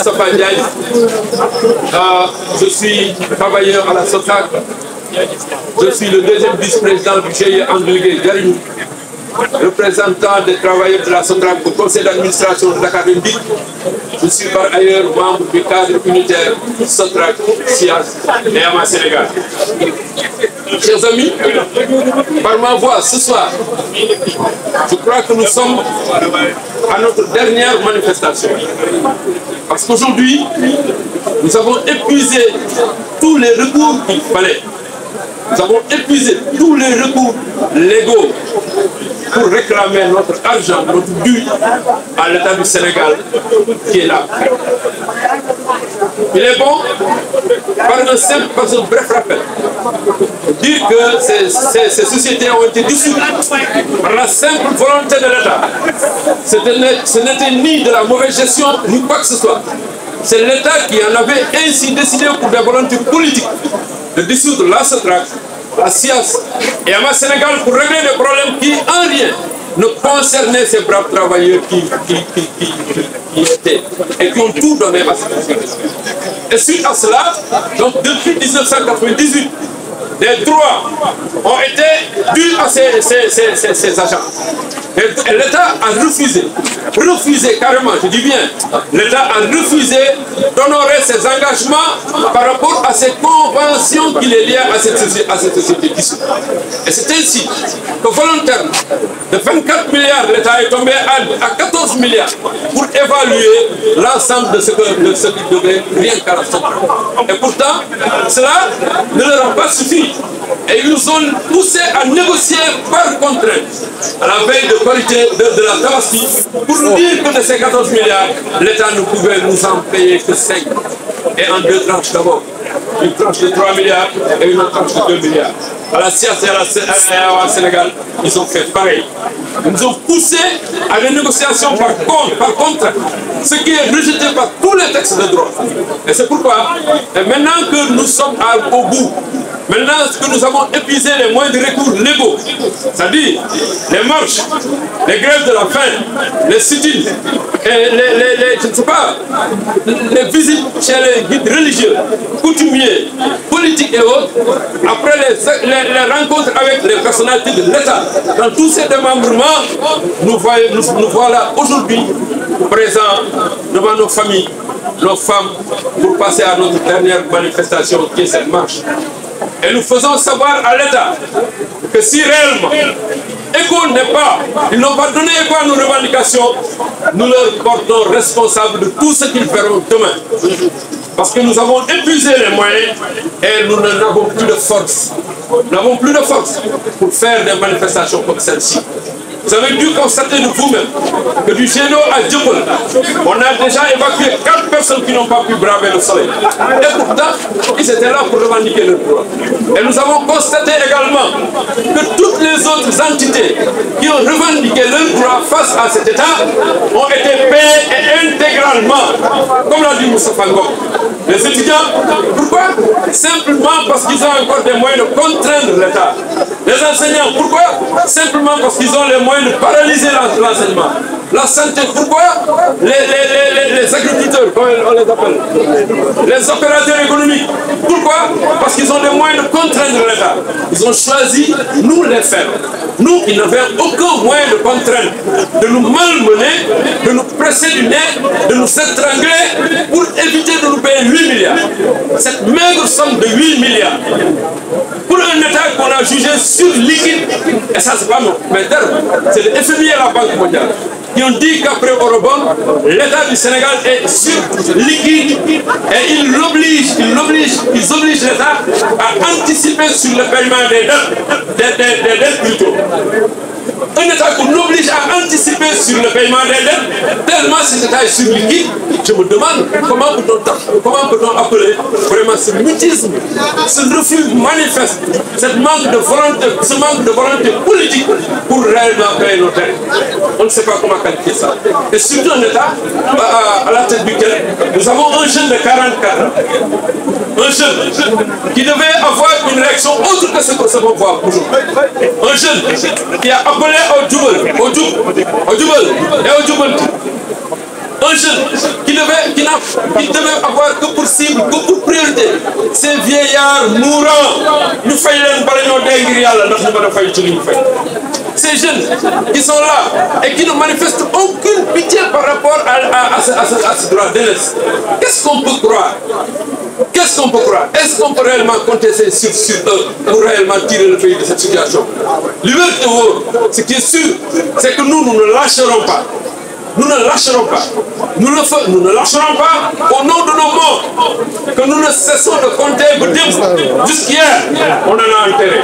Moustapha Ndiaye. Je suis travailleur à la SOTRAC. Je suis le deuxième vice-président du GIE André Garimou, représentant des travailleurs de la SOTRAC au conseil d'administration de Dakar Dem-Dikk. Je suis par ailleurs membre du cadre unitaire SOTRAC, SIAS et AMA Sénégal. Chers amis, par ma voix ce soir, je crois que nous sommes à notre dernière manifestation. Parce qu'aujourd'hui, nous avons épuisé tous les recours qu'il fallait. Nous avons épuisé tous les recours légaux pour réclamer notre argent, notre dû à l'État du Sénégal qui est là. Il est bon, par un bref rappel, dire que ces sociétés ont été dissoutes par la simple volonté de l'État. Ce n'était ni de la mauvaise gestion, ni quoi que ce soit. C'est l'État qui en avait ainsi décidé pour des volontés politiques de dissoudre la SOTRAC, la SIAS et AMA Sénégal pour régler des problèmes qui, en rien, ne concernaient ces braves travailleurs qui étaient et qui ont tout donné à cette société. Et suite à cela, donc depuis 1998, les droits ont été dus à ces agents. Et l'État a refusé carrément, je dis bien, l'État a refusé d'honorer ses engagements par rapport à ces conventions qui les liaient à cette société dissoute. Et c'est ainsi que volontairement, de 24 milliards, l'État est tombé à 14 milliards pour évaluer l'ensemble de ce qui devait rien qu'à la SOTRAC. Et pourtant, cela ne leur a pas suffi. Et ils nous ont poussé à négocier par contrainte à la veille de la Tabaski pour nous dire que de ces 14 milliards, l'État ne pouvait nous en payer que 5. Et en deux tranches d'abord. Une tranche de 3 milliards et une autre tranche de 2 milliards. À la SIAS et à Sénégal, ils ont fait pareil. Ils nous ont poussé à des négociations par contrainte, ce qui est rejeté par tous les textes de droit. Et c'est pourquoi, maintenant que nous sommes au bout, maintenant que nous avons épuisé les moyens de recours légaux, c'est-à-dire les marches, les grèves de la faim, les sit-ins, je ne sais pas, les visites chez les guides religieux, coutumiers, politiques et autres, après les rencontres avec les personnalités de l'État, dans tous ces démembrements, nous voilà aujourd'hui présents devant nos familles, nos femmes, pour passer à notre dernière manifestation qui est cette marche. Et nous faisons savoir à l'État que si réellement ECHO n'est pas, ils n'ont pas donné ECHO à nos revendications, nous leur portons responsables de tout ce qu'ils feront demain. Parce que nous avons épuisé les moyens et nous n'avons plus de force. Nous n'avons plus de force pour faire des manifestations comme celle-ci. Vous avez dû constater de vous-même que du Géno à Djokol, on a déjà évacué 4 personnes qui n'ont pas pu braver le soleil. Et pourtant, ils étaient là pour revendiquer leurs droits. Et nous avons constaté également que toutes les autres entités qui ont revendiqué leurs droits face à cet État ont été payées et intégralement, comme l'a dit Moustapha Ngom. Les étudiants, pourquoi? Simplement parce qu'ils ont encore des moyens de contraindre l'État. Les enseignants, pourquoi? Simplement parce qu'ils ont les moyens de paralyser l'enseignement. La santé, pourquoi? Les agriculteurs, comme on les appelle, les opérateurs économiques, pourquoi? Parce qu'ils ont les moyens de contraindre l'État. Ils ont choisi, nous les faire. Nous qui n'avions aucun moyen de contraindre, de nous malmener, de nous presser du nez, de nous étrangler pour éviter de nous payer 8 milliards. Cette maigre somme de 8 milliards. Pour un État qu'on a jugé sur liquide, et ça c'est pas mes termes, c'est le FMI et la Banque mondiale qui ont dit qu'après Eurobond, l'État du Sénégal est sur liquide et ils obligent l'État à anticiper sur le paiement des dettes plutôt. Un État qu'on oblige à anticiper sur le paiement des dettes, tellement cet État est sur liquide, je me demande comment peut-on appeler vraiment ce mutisme, ce refus manifeste, ce manque de volonté politique pour réellement payer nos dettes. On ne sait pas comment qualifier ça. Et surtout un État à la tête duquel nous avons un jeune de 44 ans, un jeune qui devait avoir une réaction autre que ce que nous voir aujourd'hui. Un jeune qui a appelé au Djoubel et au Djoubanti. Un jeune qui n'a qui devait avoir que pour cible, que pour priorité, ces vieillards mourants, nous ces jeunes qui sont là et qui ne manifestent aucune pitié par rapport à ce droit d'aînesse. Qu'est-ce qu'on peut croire? Qu'est-ce qu'on peut croire? Est-ce qu'on peut réellement compter sur eux pour réellement tirer le pays de cette situation? Liberté, ce qui est sûr, c'est que nous ne lâcherons pas. Nous ne lâcherons pas. Nous ne lâcherons pas au nom de nos morts. Que nous ne cessons de compter jusqu'hier. On en a enterré.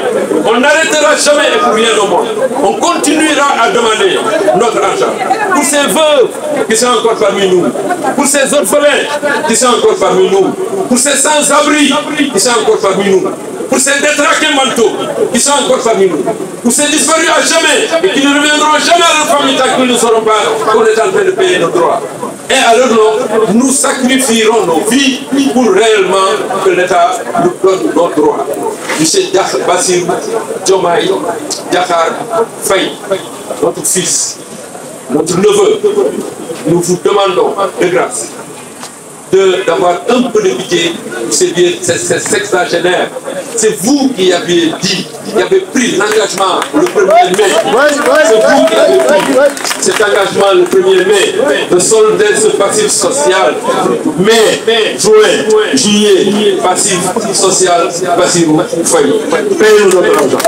On n'arrêtera jamais et pour rien au monde. On continuera à demander notre argent. Pour ces veuves qui sont encore parmi nous. Pour ces orphelins qui sont encore parmi nous. Pour ces sans-abri qui sont encore parmi nous. Pour ces détraqués mentaux qui sont encore parmi nous. Pour ces disparus à jamais et qui ne reviendront jamais à leur famille tant qu'ils ne sauront pas qu'on est en train de payer nos droits. Et alors nous sacrifierons nos vies pour réellement que l'État nous donne nos droits. Monsieur Bassir Diomaye Diakhar Faye, notre fils, notre neveu, nous vous demandons de grâce d'avoir un peu de pitié pour ces sexagénaires. C'est vous qui avez dit, qui avez pris l'engagement le 1er mai. C'est vous qui avez pris cet engagement le 1er mai de solder ce passif social. Mai, juin, juillet, passif social, passif Faye. Payez-nous notre argent.